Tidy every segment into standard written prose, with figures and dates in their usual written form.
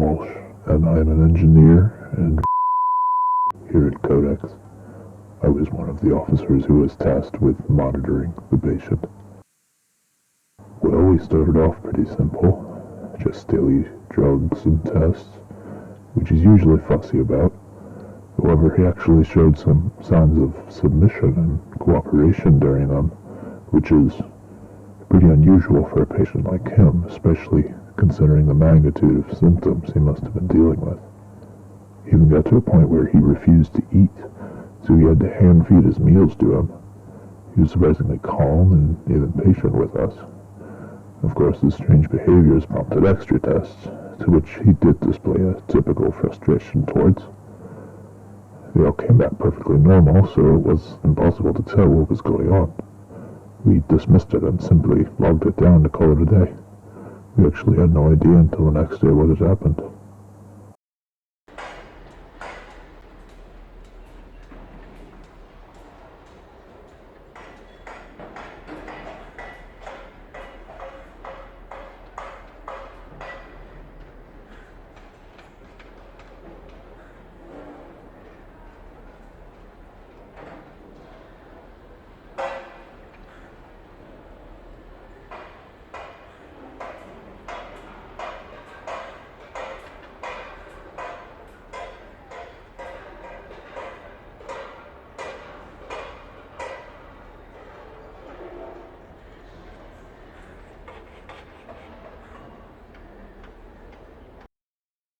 Walsh, and I am an engineer and here at Codex. I was one of the officers who was tasked with monitoring the patient. Well, we started off pretty simple, just daily drugs and tests, which he's usually fussy about. However, he actually showed some signs of submission and cooperation during them, which is pretty unusual for a patient like him, especially considering the magnitude of symptoms he must have been dealing with. He even got to a point where he refused to eat, so he had to hand-feed his meals to him. He was surprisingly calm and even patient with us. Of course, his strange behaviors prompted extra tests, to which he did display a typical frustration towards. They all came back perfectly normal, so it was impossible to tell what was going on. We dismissed it and simply logged it down to call it a day. We actually had no idea until the next day what had happened.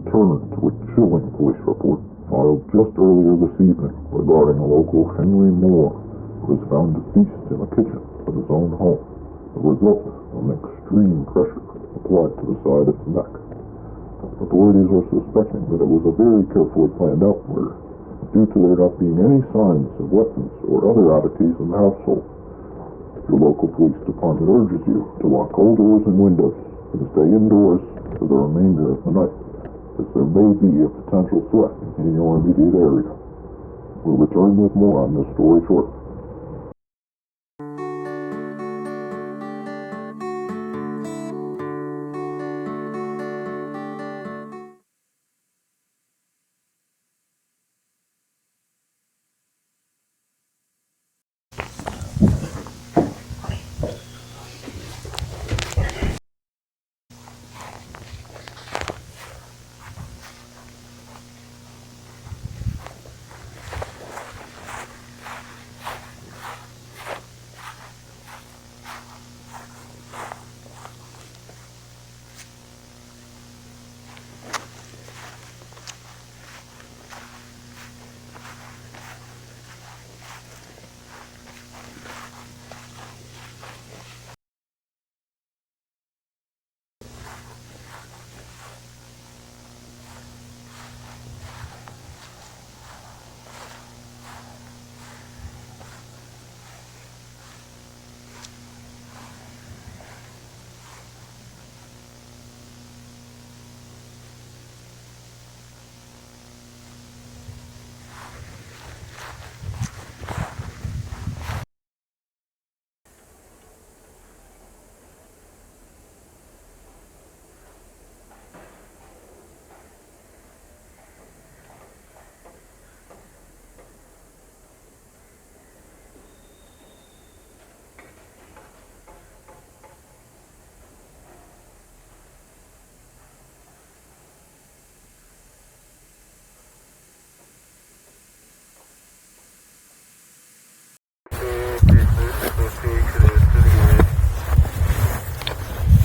Returned to a chilling police report filed just earlier this evening regarding a local Henry Moore who was found deceased in the kitchen of his own home, the result of an extreme pressure applied to the side of his neck. Authorities are suspecting that it was a very carefully planned out murder, due to there not being any signs of weapons or other oddities in the household. Your local police department urges you to lock all doors and windows and stay indoors for the remainder of the night, as there may be a potential threat in your immediate area. We'll return with more on this story shortly.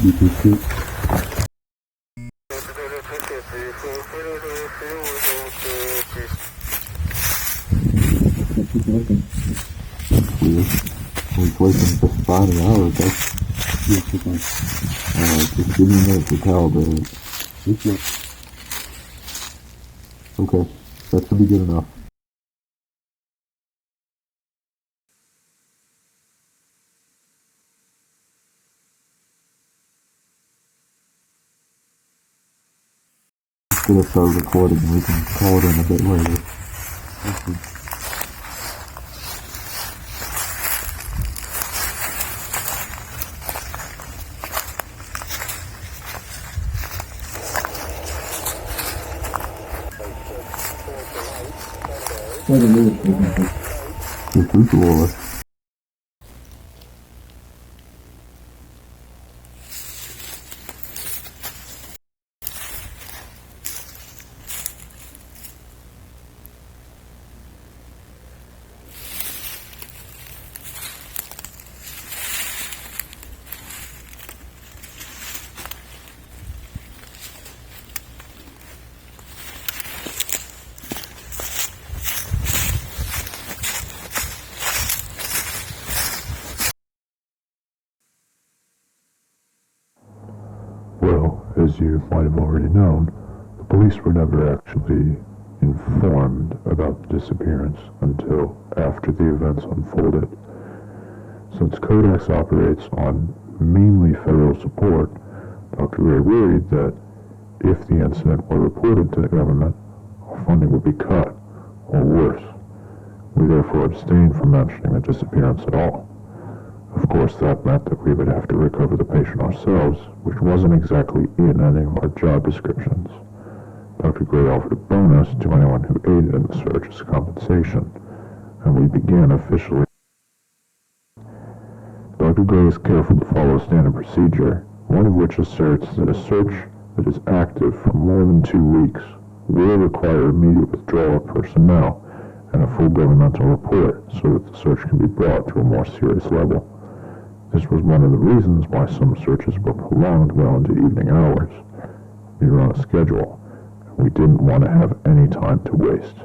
BPC. Keep looking. Weird. We're waiting for 5 hours, that's... Alright, just give me a minute to calibrate it. Okay, that should be good enough. Just gonna start recording and we can call it in a bit later. Okay. Dolores. Well, as you might have already known, the police were never actually informed about the disappearance until after the events unfolded. Since Codex operates on mainly federal support, Dr. Gray worried that if the incident were reported to the government, our funding would be cut, or worse. We therefore abstained from mentioning the disappearance at all. Of course, that meant that we would have to recover the patient ourselves, which wasn't exactly in any of our job descriptions. Dr. Gray offered a bonus to anyone who aided in the search as compensation, and we began officially. Dr. Gray is careful to follow standard procedure, one of which asserts that a search that is active for more than 2 weeks will require immediate withdrawal of personnel and a full governmental report so that the search can be brought to a more serious level. This was one of the reasons why some searches were prolonged well into evening hours. We were on a schedule, and we didn't want to have any time to waste.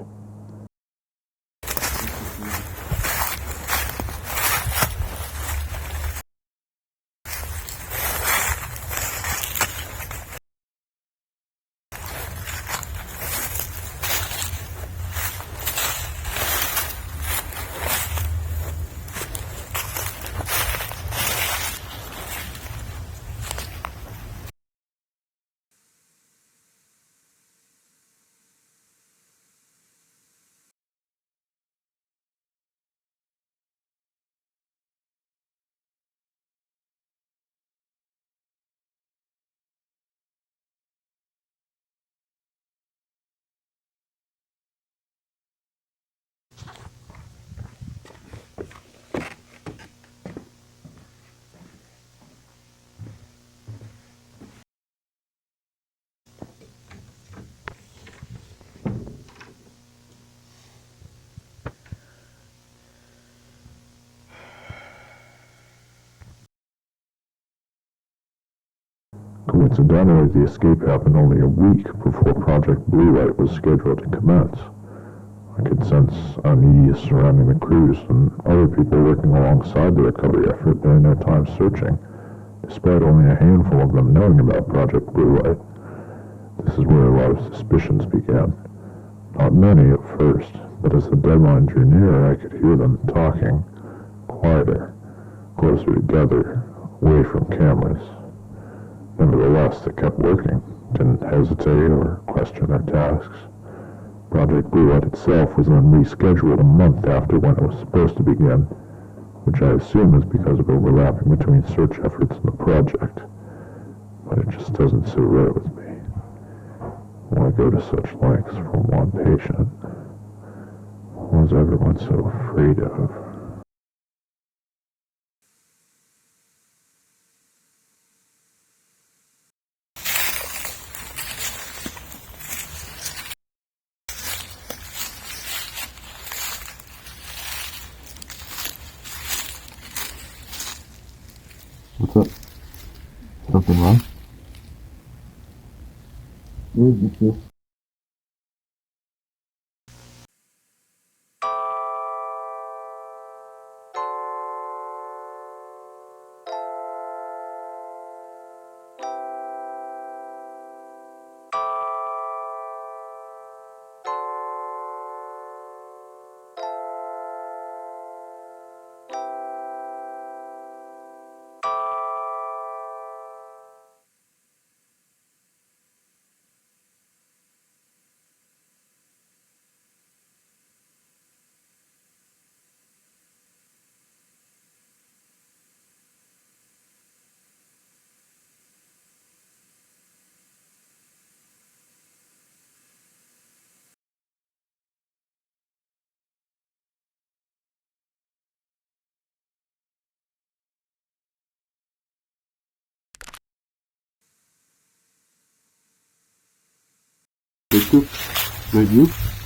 Coincidentally, the escape happened only a week before Project Blue Light was scheduled to commence. I could sense unease surrounding the crews and other people working alongside the recovery effort during their time searching, despite only a handful of them knowing about Project Blue Light. This is where a lot of suspicions began. Not many at first, but as the deadline drew nearer, I could hear them talking, quieter, closer together, away from cameras. Nevertheless, they kept working, didn't hesitate or question their tasks. Project Blue Light itself was then rescheduled a month after when it was supposed to begin, which I assume is because of overlapping between search efforts and the project. But it just doesn't sit right with me. Why go to such lengths for one patient? What was everyone so afraid of? What's up? Something wrong? Where's the feel? Detective? Is that you?